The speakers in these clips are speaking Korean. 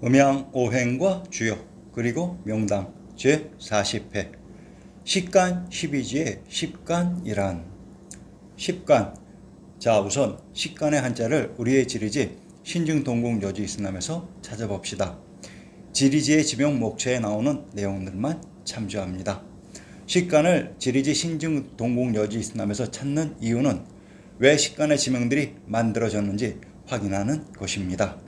음양 오행과 주요 그리고 명당 제40회 식간 12지의 식간이란 식간. 자, 우선 식간의 한자를 우리의 지리지 신증동국여지있음남에서 찾아봅시다. 지리지의 지명 목차에 나오는 내용들만 참조합니다. 식간을 지리지 신증동국여지있음남에서 찾는 이유는 왜 식간의 지명들이 만들어졌는지 확인하는 것입니다.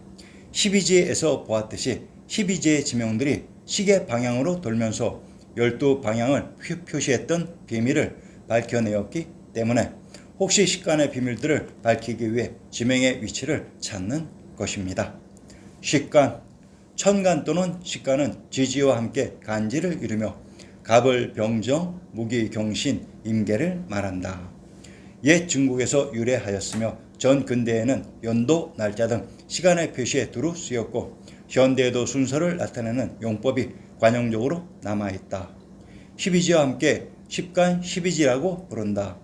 12지에서 보았듯이 12지의 지명들이 시계 방향으로 돌면서 12방향을 표시했던 비밀을 밝혀내었기 때문에 혹시 식간의 비밀들을 밝히기 위해 지명의 위치를 찾는 것입니다. 식간, 천간 또는 식간은 지지와 함께 간지를 이루며 갑을 병정, 무기 경신, 임계를 말한다. 옛 중국에서 유래하였으며 전 근대에는 연도, 날짜 등 시간의 표시에 두루 쓰였고 현대에도 순서를 나타내는 용법이 관용적으로 남아있다. 12지와 함께 십간 12지라고 부른다.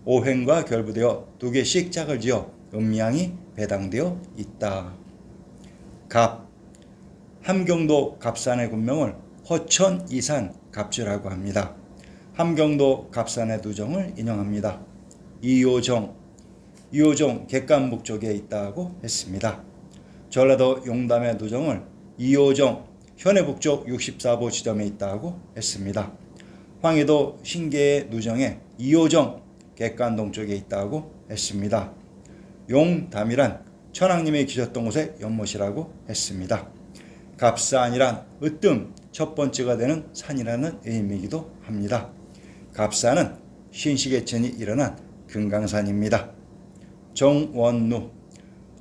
오행과 결부되어 두 개씩 짝을 지어 음양이 배당되어 있다. 갑, 함경도 갑산의 군명을 허천 이산 갑주라고 합니다. 함경도 갑산의 두정을 인용합니다. 이효정 객관북쪽에 있다고 했습니다. 전라도 용담의 두정을 이효정 현해북쪽 64보 지점에 있다고 했습니다. 황해도 신계의 누정에 이효정 객관동쪽에 있다고 했습니다. 용담이란 천황님이 계셨던 곳의 연못이라고 했습니다. 갑산이란 으뜸 첫 번째가 되는 산이라는 의미이기도 합니다. 갑산은 신시계천이 일어난 금강산입니다.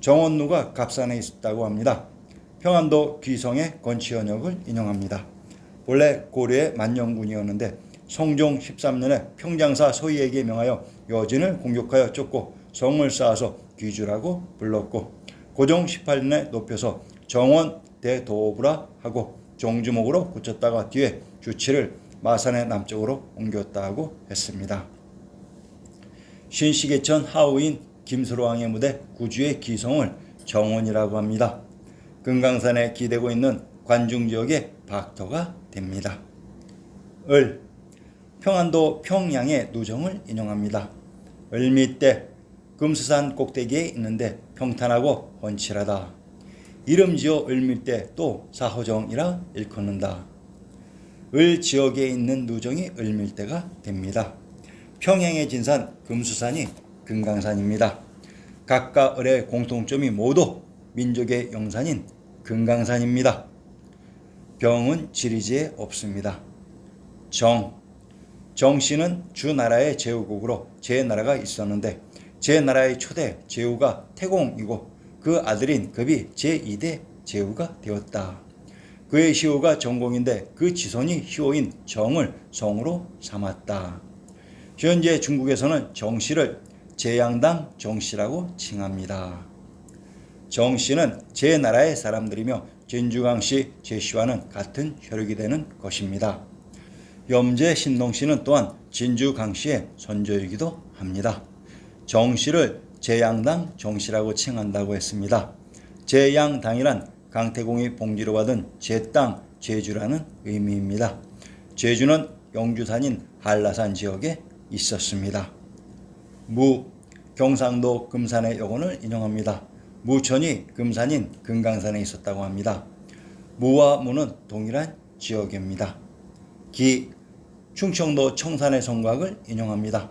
정원루가 갑산에 있었다고 합니다. 평안도 귀성의 건치현역을 인용합니다. 본래 고려의 만영군이었는데 성종 13년에 평장사 소희에게 명하여 여진을 공격하여 쫓고 성을 쌓아서 귀주라고 불렀고 고종 18년에 높여서 정원 대도부라 하고 종주목으로 고쳤다가 뒤에 주치를 마산의 남쪽으로 옮겼다고 했습니다. 신시계천 하우인 김수로왕의 무대 구주의 기성을 정원이라고 합니다. 금강산에 기대고 있는 관중지역의 박터가 됩니다. 평안도 평양의 누정을 인용합니다. 을밑대 금수산 꼭대기에 있는데 평탄하고 훤칠하다. 이름지어 을밑대 또 사호정이라 일컫는다. 을 지역에 있는 누정이 을밀대가 됩니다. 평양의 진산 금수산이 금강산입니다. 각각 을의 공통점이 모두 민족의 영산인 금강산입니다. 병은 지리지에 없습니다. 정씨는 주나라의 제후국으로 제나라가 있었는데 제나라의 초대 제후가 태공이고 그 아들인 급이 제2대 제후가 되었다. 그의 시호가 정공인데 그 지손이 시호인 정을 성으로 삼았다. 현재 중국에서는 정씨를 제양당 정씨라고 칭합니다. 정씨는 제나라의 사람들이며 진주강씨 제씨와는 같은 혈육이 되는 것입니다. 염제 신동씨는 또한 진주강씨의 선조이기도 합니다. 정씨를 제양당 정씨라고 칭한다고 했습니다. 제양당이란 강태공이 봉지로 받은 제땅 제주라는 의미입니다. 제주는 영주산인 한라산 지역에 있었습니다. 경상도 금산의 여건을 인용합니다. 무천이 금산인 금강산에 있었다고 합니다. 무와 무는 동일한 지역입니다. 충청도 청산의 성곽을 인용합니다.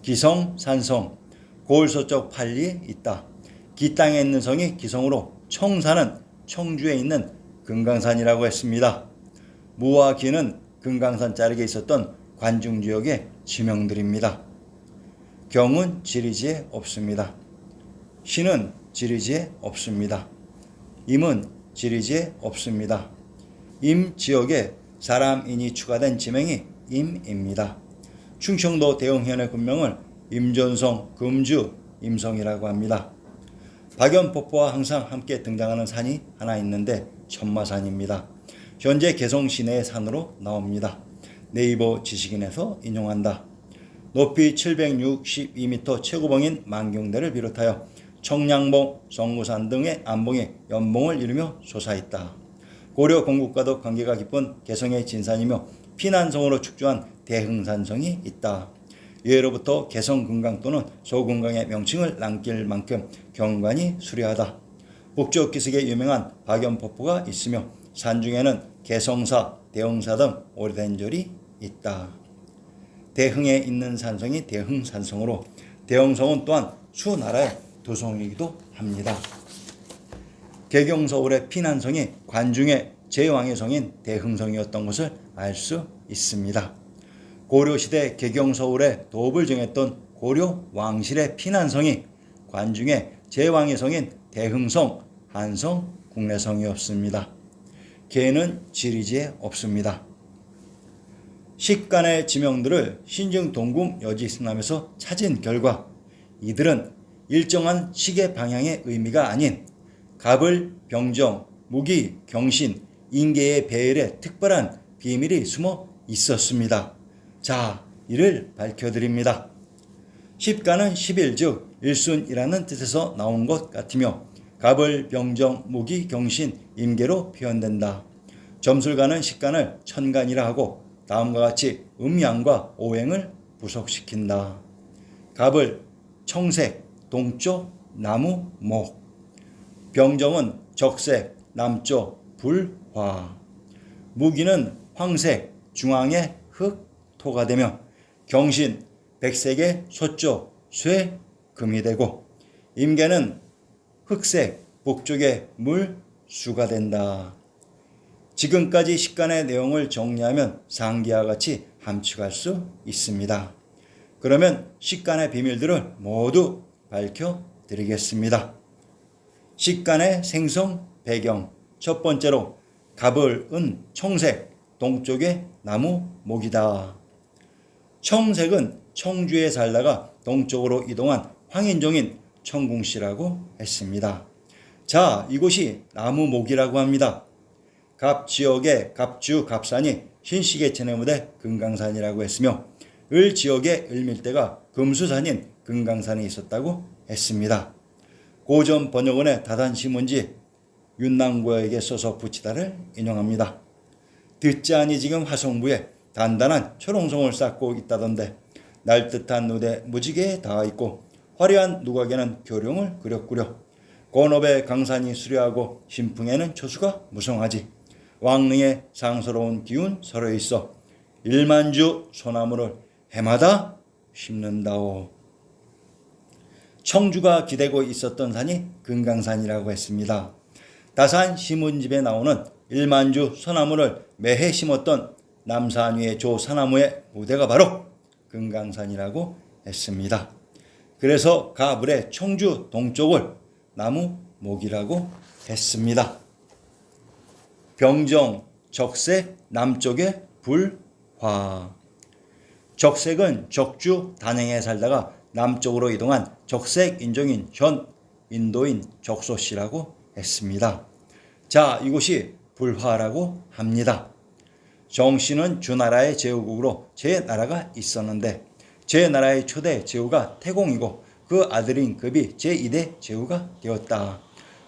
기성, 산성, 고을서쪽 팔리에 있다. 기 땅에 있는 성이 기성으로 청산은 청주에 있는 금강산이라고 했습니다. 무와 기는 금강산 자락에 있었던 관중지역의 지명들입니다. 경은 지리지에 없습니다. 신은 지리지에 없습니다. 임은 지리지에 없습니다. 임 지역에 사람인이 추가된 지명이 임입니다. 충청도 대흥현의 군명을 임전성, 금주, 임성이라고 합니다. 박연폭포와 항상 함께 등장하는 산이 하나 있는데 천마산입니다. 현재 개성 시내의 산으로 나옵니다. 네이버 지식인에서 인용한다. 높이 762m 최고봉인 만경대를 비롯하여 청량봉, 성무산 등의 안봉이 연봉을 이루며 솟아있다. 고려 건국과도 관계가 깊은 개성의 진산이며 피난성으로 축조한 대흥산성이 있다. 이해로부터 개성 금강 또는 소금강의 명칭을 남길 만큼 경관이 수려하다. 북쪽 기슭에 유명한 박연폭포가 있으며 산중에는 개성사, 대흥사 등 오래된 절이 있다. 대흥에 있는 산성이 대흥산성으로 대흥성은 또한 수나라의 도성이기도 합니다. 개경서울의 피난성이 관중의 제왕의 성인 대흥성이었던 것을 알 수 있습니다. 고려시대 개경서울에 도읍을 정했던 고려 왕실의 피난성이 관중의 제왕의 성인 대흥성, 한성, 국내성이었습니다. 개는 지리지에 없습니다. 식간의 지명들을 신증 동궁 여지승남에서 찾은 결과 이들은 일정한 시계 방향의 의미가 아닌 갑을, 병정, 무기, 경신, 인계의 배열에 특별한 비밀이 숨어 있었습니다. 자, 이를 밝혀드립니다. 십간은 10일 즉 일순이라는 뜻에서 나온 것 같으며 갑을, 병정, 무기, 경신, 임계로 표현된다. 점술가는 식간을 천간이라 하고 다음과 같이 음양과 오행을 부속시킨다. 갑을 청색, 동쪽, 나무, 목. 병정은 적색, 남쪽, 불, 화. 무기는 황색, 중앙의 흙, 토가 되며 경신, 백색의 소쪽, 쇠, 금이 되고 임계는 흑색, 북쪽의 물, 수가 된다. 지금까지 식간의 내용을 정리하면 상기와 같이 함축할 수 있습니다. 그러면 식간의 비밀들을 모두 밝혀드리겠습니다. 식간의 생성 배경. 첫 번째로 갑을은 청색, 동쪽의 나무, 목이다. 청색은 청주에 살다가 동쪽으로 이동한 황인종인 청궁씨라고 했습니다. 자, 이곳이 나무, 목이라고 합니다. 갑 지역의 갑주, 갑산이 신시계천의 무대 금강산이라고 했으며 을 지역의 을밀대가 금수산인 금강산에 있었다고 했습니다. 고전 번역원의 다단신문지 윤남고에게 써서 붙이다를 인용합니다. 듣자니 지금 화성부에 단단한 초롱성을 쌓고 있다던데 날듯한 누대 무지개에 닿아 있고 화려한 누각에는 교룡을 그렸구려. 곤업의 강산이 수려하고 신풍에는 초수가 무성하지. 왕릉에 상스러운 기운 서려 있어 일만주 소나무를 해마다 심는다오. 청주가 기대고 있었던 산이 금강산이라고 했습니다. 다산 시문집에 나오는 일만주 소나무를 매해 심었던 남산 위의 조사나무의 무대가 바로 금강산이라고 했습니다. 그래서 가불의 청주 동쪽을 나무 목이라고 했습니다. 병정, 적색, 남쪽의 불, 화. 적색은 적주 단행에 살다가 남쪽으로 이동한 적색 인종인 현 인도인 적소씨라고 했습니다. 자, 이곳이 불화라고 합니다. 정씨는 주나라의 제후국으로 제 나라가 있었는데 제 나라의 초대 제후가 태공이고 그 아들인 급이 제2대 제후가 되었다.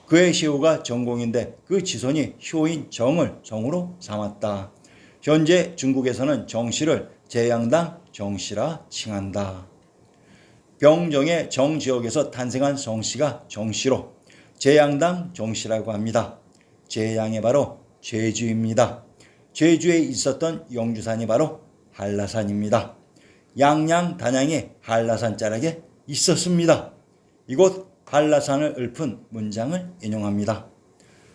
그의 시후가 정공인데 그 지손이 효인 정을 정으로 삼았다. 현재 중국에서는 정씨를 제양당 정씨라 칭한다. 병정의 정지역에서 탄생한 성씨가 정씨로 제양당 정씨라고 합니다. 제양이 바로 제주입니다. 제주에 있었던 영주산이 바로 한라산입니다. 양양 단양에 한라산 자락에 있었습니다. 이곳 한라산을 읊은 문장을 인용합니다.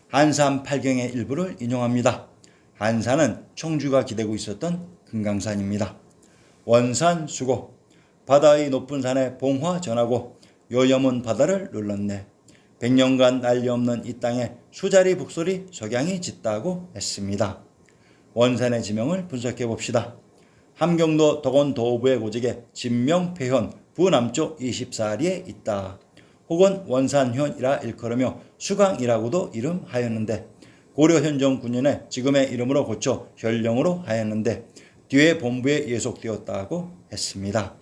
한산 팔경의 일부를 인용합니다. 한산은 청주가 기대고 있었던 금강산입니다. 원산 수고, 바다의 높은 산에 봉화 전하고 요염은 바다를 눌렀네. 100년간 난리 없는 이 땅에 수자리 북소리 석양이 짙다고 했습니다. 원산의 지명을 분석해 봅시다. 함경도 덕원 도부의 고직에 진명폐현 부남쪽 24리에 있다. 혹은 원산현이라 일컬으며 수강이라고도 이름하였는데 고려 현종 9년에 지금의 이름으로 고쳐 현령으로 하였는데 뒤에 본부에 예속되었다고 했습니다.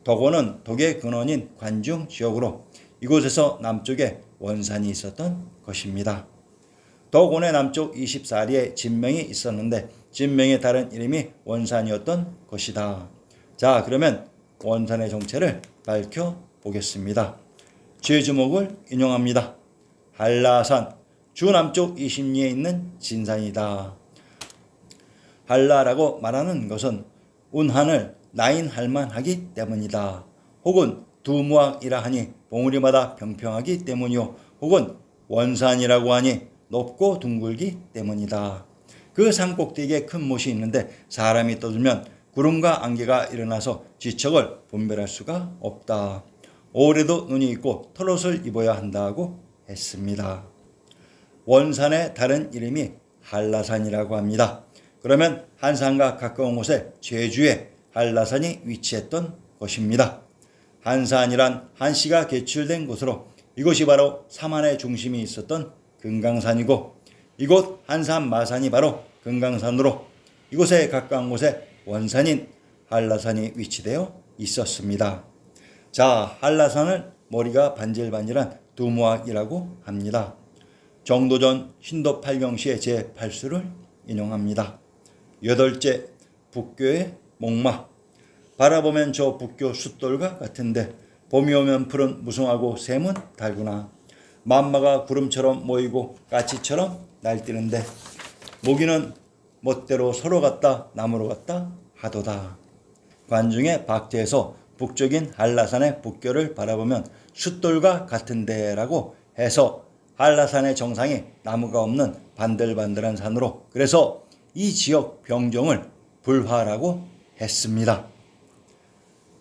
덕원은 덕의 근원인 관중 지역으로 이곳에서 남쪽에 원산이 있었던 것입니다. 도곤의 남쪽 24리에 진명이 있었는데 진명의 다른 이름이 원산이었던 것이다. 자, 그러면 원산의 정체를 밝혀보겠습니다. 제주목을 인용합니다. 한라산, 주남쪽 20리에 있는 진산이다. 한라라고 말하는 것은 운한을 나인할 만하기 때문이다. 혹은 두무악이라 하니 봉우리마다 평평하기 때문이요. 혹은 원산이라고 하니 높고 둥글기 때문이다. 그 산꼭대기에 큰 못이 있는데 사람이 떠들면 구름과 안개가 일어나서 지척을 분별할 수가 없다. 올해도 눈이 있고 털옷을 입어야 한다고 했습니다. 원산의 다른 이름이 한라산이라고 합니다. 그러면 한산과 가까운 곳에 제주에 한라산이 위치했던 것입니다. 한산이란 한씨가 개출된 곳으로 이곳이 바로 삼한의 중심이 있었던 금강산이고 이곳 한산 마산이 바로 금강산으로 이곳에 가까운 곳에 원산인 한라산이 위치되어 있었습니다. 자, 한라산을 머리가 반질반질한 두무악이라고 합니다. 정도전 신도 8경시의 제8수를 인용합니다. 8째, 북교의 목마. 바라보면 저 북교 숫돌과 같은데 봄이 오면 푸른 무성하고 샘은 달구나. 만마가 구름처럼 모이고 까치처럼 날뛰는데 모기는 멋대로 서로 갔다 나무로 갔다 하도다. 관중의 박제에서 북쪽인 한라산의 북교를 바라보면 숫돌과 같은데라고 해서 한라산의 정상이 나무가 없는 반들반들한 산으로 그래서 이 지역 병정을 불화라고 했습니다.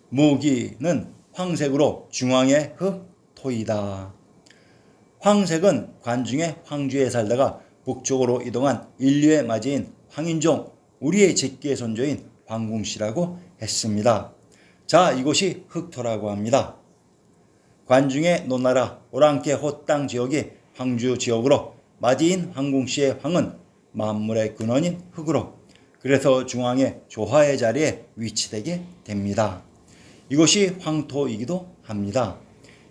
무기는 황색으로 중앙의 흑토이다. 황색은 관중의 황주에 살다가 북쪽으로 이동한 인류의 맞이인 황인종, 우리의 직계의 손조인 황궁씨라고 했습니다. 자, 이곳이 흑토라고 합니다. 관중의 노나라 오랑캐 호땅 지역이 황주 지역으로 맞이인 황궁씨의 황은 만물의 근원인 흑으로 그래서 중앙의 조화의 자리에 위치되게 됩니다. 이곳이 황토이기도 합니다.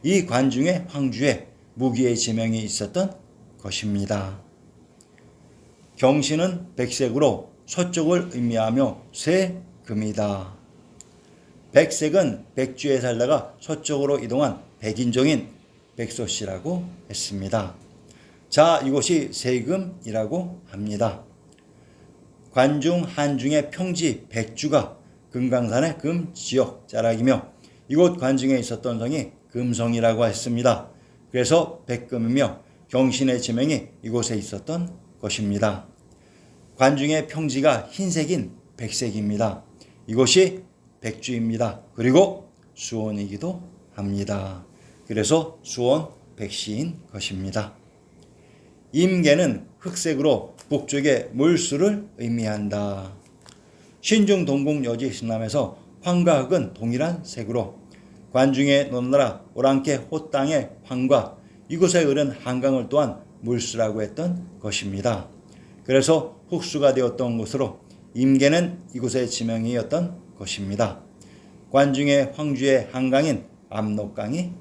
이 관중의 황주에 무기의 지명이 있었던 것입니다. 경신은 백색으로 서쪽을 의미하며 쇠금이다. 백색은 백주에 살다가 서쪽으로 이동한 백인종인 백소씨라고 했습니다. 자, 이곳이 세금이라고 합니다. 관중 한중의 평지 백주가 금강산의 금지역 자락이며 이곳 관중에 있었던 성이 금성이라고 했습니다. 그래서 백금이며 경신의 지명이 이곳에 있었던 것입니다. 관중의 평지가 흰색인 백색입니다. 이곳이 백주입니다. 그리고 수원이기도 합니다. 그래서 수원 백시인 것입니다. 임계는 흑색으로 북쪽의 물수를 의미한다. 신중 동국 여지 신남에서 황과 흑은 동일한 색으로 관중의 논나라 오랑캐 호땅의 황과 이곳에 흐른 한강을 또한 물수라고 했던 것입니다. 그래서 흑수가 되었던 곳으로 임계는 이곳의 지명이었던 것입니다. 관중의 황주의 한강인 압록강이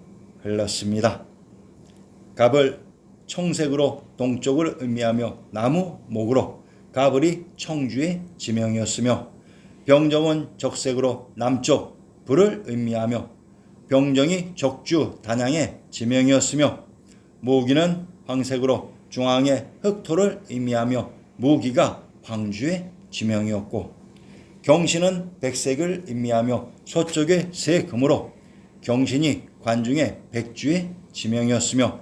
흘렀습니다. 갑을 청색으로 동쪽을 의미하며 나무 목으로 가불이 청주의 지명이었으며 병정은 적색으로 남쪽 불을 의미하며 병정이 적주 단양의 지명이었으며 무기는 황색으로 중앙의 흑토를 의미하며 무기가 황주의 지명이었고 경신은 백색을 의미하며 서쪽의 새금으로 경신이 관중의 백주의 지명이었으며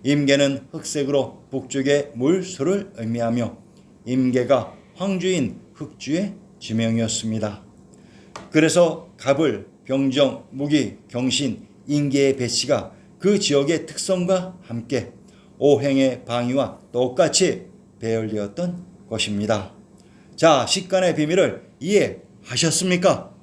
임계는 흑색으로 북쪽의 물수를 의미하며 임계가 황주인 흑주의 지명이었습니다. 그래서 갑을, 병정, 무기, 경신, 임계의 배치가 그 지역의 특성과 함께 오행의 방위와 똑같이 배열되었던 것입니다. 자, 식간의 비밀을 이해하셨습니까?